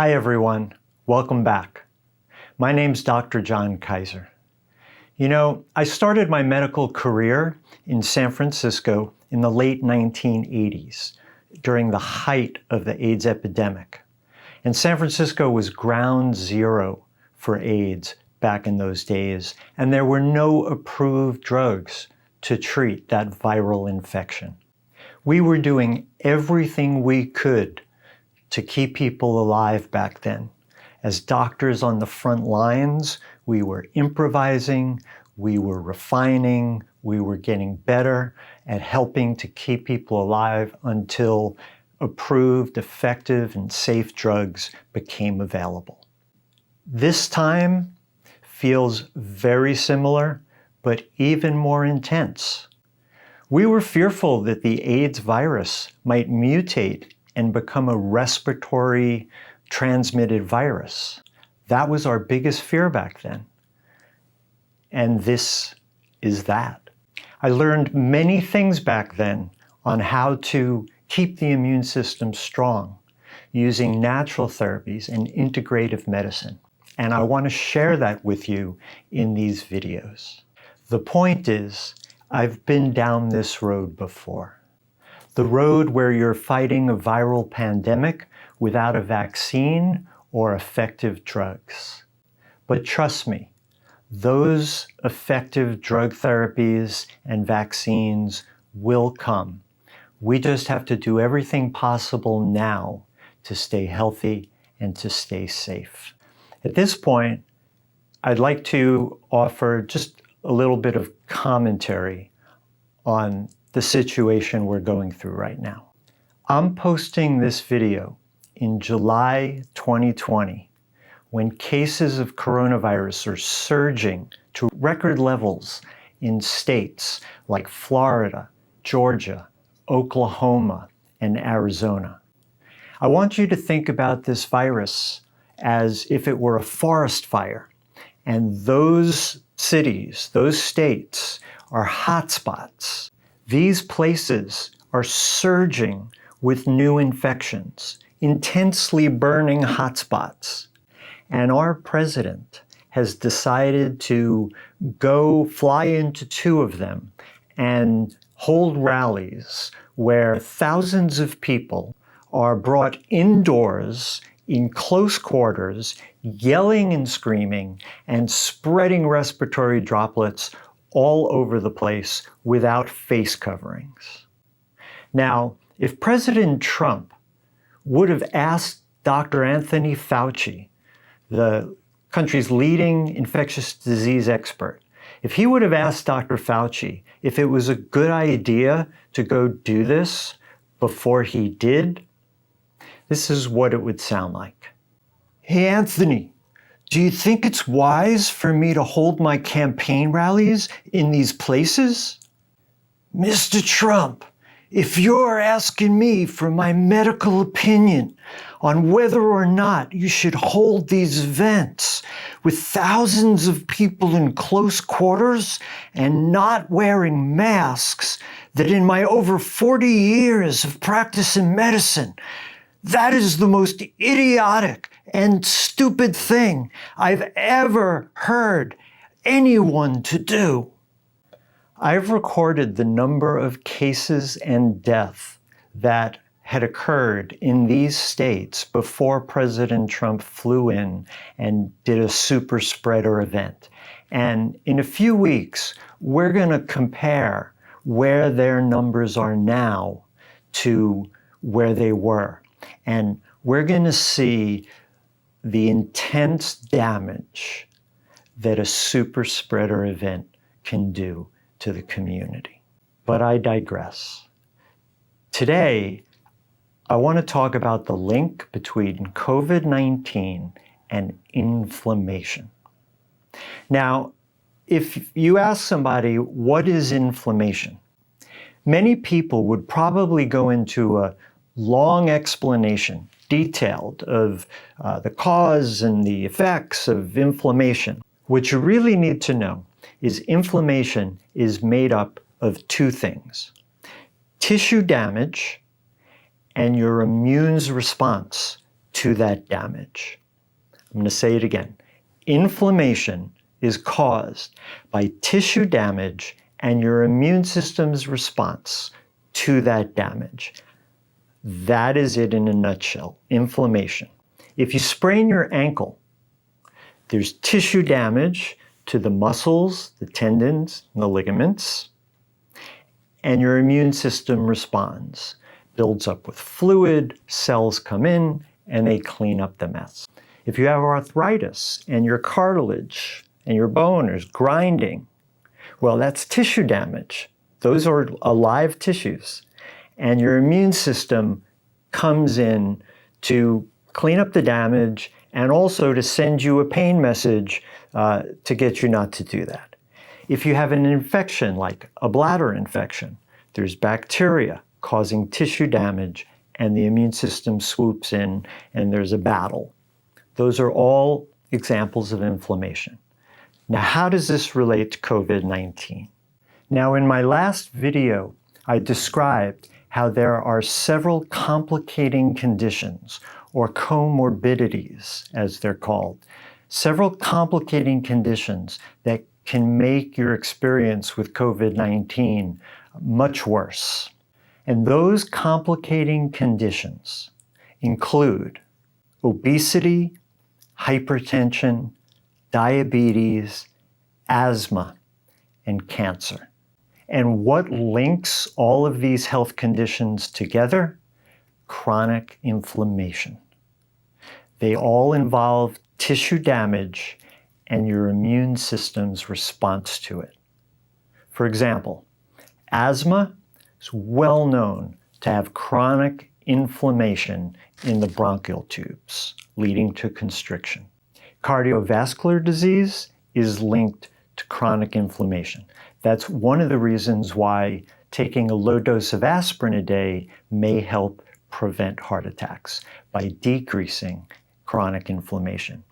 Hi everyone, welcome back. My name's Dr. Jon Kaiser. You know, I started my medical career in San Francisco in the late 1980s during the height of the AIDS epidemic. And San Francisco was ground zero for AIDS back in those days, and there were no approved drugs to treat that viral infection. We were doing everything we could to keep people alive back then. As doctors on the front lines, we were improvising, we were refining, we were getting better at helping to keep people alive until approved, effective, and safe drugs became available. This time feels very similar, but even more intense. We were fearful that the AIDS virus might mutate and become a respiratory transmitted virus. That was our biggest fear back then. And this is that. I learned many things back then on how to keep the immune system strong using natural therapies and integrative medicine. And I want to share that with you in these videos. The point is, I've been down this road before. The road where you're fighting a viral pandemic without a vaccine or effective drugs. But trust me, those effective drug therapies and vaccines will come. We just have to do everything possible now to stay healthy and to stay safe. At this point, I'd like to offer just a little bit of commentary on the situation we're going through right now. I'm posting this video in July 2020, when cases of coronavirus are surging to record levels in states like Florida, Georgia, Oklahoma, and Arizona. I want you to think about this virus as if it were a forest fire, and those cities, those states, are hotspots. These places are surging with new infections, intensely burning hotspots. And our president has decided to go fly into two of them and hold rallies where thousands of people are brought indoors in close quarters, yelling and screaming and spreading respiratory droplets all over the place without face coverings. Now, if President Trump would have asked Dr. Anthony Fauci, the country's leading infectious disease expert, if he would have asked Dr. Fauci if it was a good idea to go do this before he did, this is what it would sound like. Hey, Anthony, do you think it's wise for me to hold my campaign rallies in these places? Mr. Trump, if you're asking me for my medical opinion on whether or not you should hold these events with thousands of people in close quarters and not wearing masks, that in my over 40 years of practice in medicine, that is the most idiotic and stupid thing I've ever heard anyone to do. I've recorded the number of cases and deaths that had occurred in these states before President Trump flew in and did a super spreader event. And in a few weeks, we're going to compare where their numbers are now to where they were. And we're going to see the intense damage that a super spreader event can do to the community. But I digress. Today, I want to talk about the link between COVID-19 and inflammation. Now, if you ask somebody, what is inflammation? Many people would probably go into a long explanation, detailed, of the cause and the effects of inflammation. What you really need to know is inflammation is made up of two things: tissue damage and your immune's response to that damage. I'm going to say it again. Inflammation is caused by tissue damage and your immune system's response to that damage. That is it in a nutshell, inflammation. If you sprain your ankle, there's tissue damage to the muscles, the tendons, and the ligaments, and your immune system responds, builds up with fluid, cells come in, and they clean up the mess. If you have arthritis and your cartilage and your bone is grinding, well, that's tissue damage. Those are alive tissues. And your immune system comes in to clean up the damage and also to send you a pain message to get you not to do that. If you have an infection like a bladder infection, there's bacteria causing tissue damage and the immune system swoops in and there's a battle. Those are all examples of inflammation. Now, how does this relate to COVID-19? Now, in my last video, I described how there are several complicating conditions, or comorbidities, as they're called. Several complicating conditions that can make your experience with COVID-19 much worse. And those complicating conditions include obesity, hypertension, diabetes, asthma, and cancer. And what links all of these health conditions together? Chronic inflammation. They all involve tissue damage and your immune system's response to it. For example, asthma is well known to have chronic inflammation in the bronchial tubes, leading to constriction. Cardiovascular disease is linked to chronic inflammation. That's one of the reasons why taking a low dose of aspirin a day may help prevent heart attacks by decreasing chronic inflammation.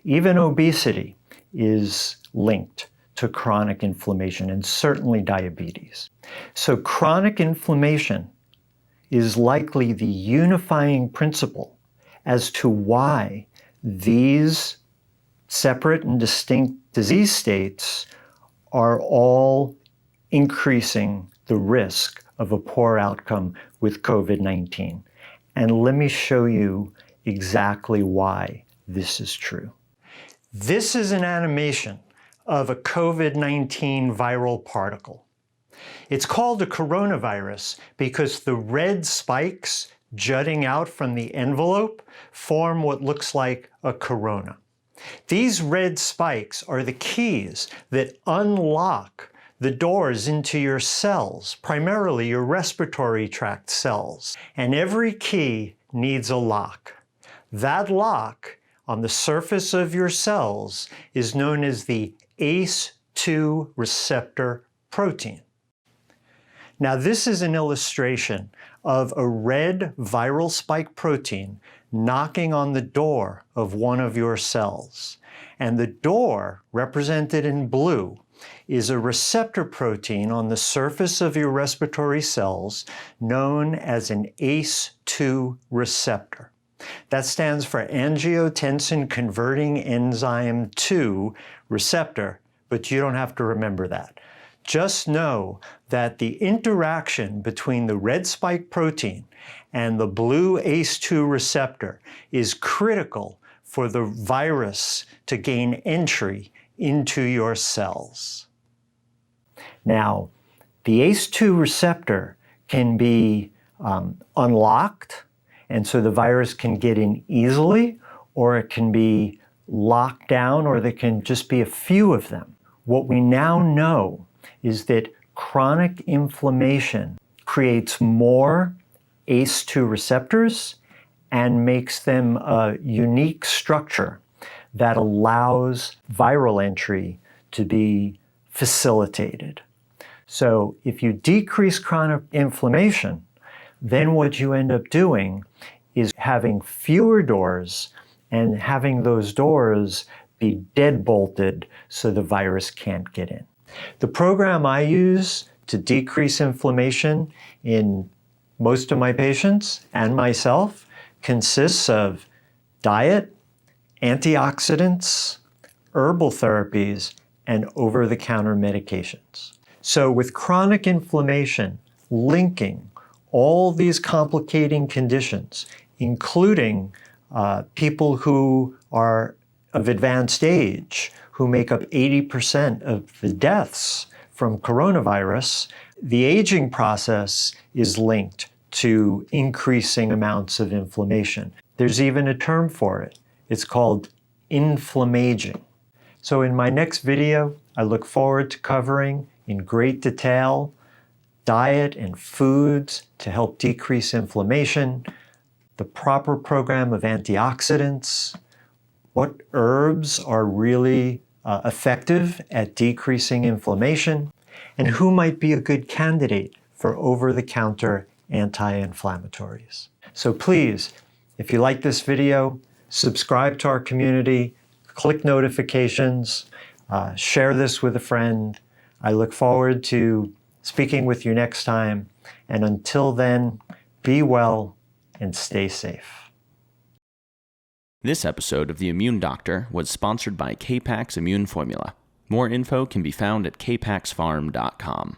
Even obesity is linked to chronic inflammation and certainly diabetes. So chronic inflammation is likely the unifying principle as to why these separate and distinct disease states are all increasing the risk of a poor outcome with COVID-19. And let me show you exactly why this is true. This is an animation of a COVID-19 viral particle. It's called a coronavirus because the red spikes jutting out from the envelope form what looks like a corona. These red spikes are the keys that unlock the doors into your cells, primarily your respiratory tract cells. And every key needs a lock. That lock on the surface of your cells is known as the ACE2 receptor protein. Now, this is an illustration of a red viral spike protein knocking on the door of one of your cells. And the door, represented in blue, is a receptor protein on the surface of your respiratory cells known as an ACE2 receptor. That stands for angiotensin converting enzyme 2 receptor, but you don't have to remember that. Just know that the interaction between the red spike protein and the blue ACE2 receptor is critical for the virus to gain entry into your cells. Now, the ACE2 receptor can be unlocked, and so the virus can get in easily, or it can be locked down, or there can just be a few of them. What we now know is that chronic inflammation creates more ACE2 receptors and makes them a unique structure that allows viral entry to be facilitated. So if you decrease chronic inflammation, then what you end up doing is having fewer doors and having those doors be deadbolted so the virus can't get in. The program I use to decrease inflammation in most of my patients and myself consists of diet, antioxidants, herbal therapies, and over-the-counter medications. So with chronic inflammation linking all these complicating conditions, including people who are of advanced age, who make up 80% of the deaths from coronavirus, the aging process is linked to increasing amounts of inflammation. There's even a term for it. It's called inflammaging. So in my next video, I look forward to covering in great detail diet and foods to help decrease inflammation, the proper program of antioxidants, what herbs are really effective at decreasing inflammation, and who might be a good candidate for over-the-counter anti-inflammatories. So please, if you like this video, subscribe to our community, click notifications, share this with a friend. I look forward to speaking with you next time. And until then, be well and stay safe. This episode of The Immune Doctor was sponsored by K-Pax Immune Formula. More info can be found at kpaxfarm.com.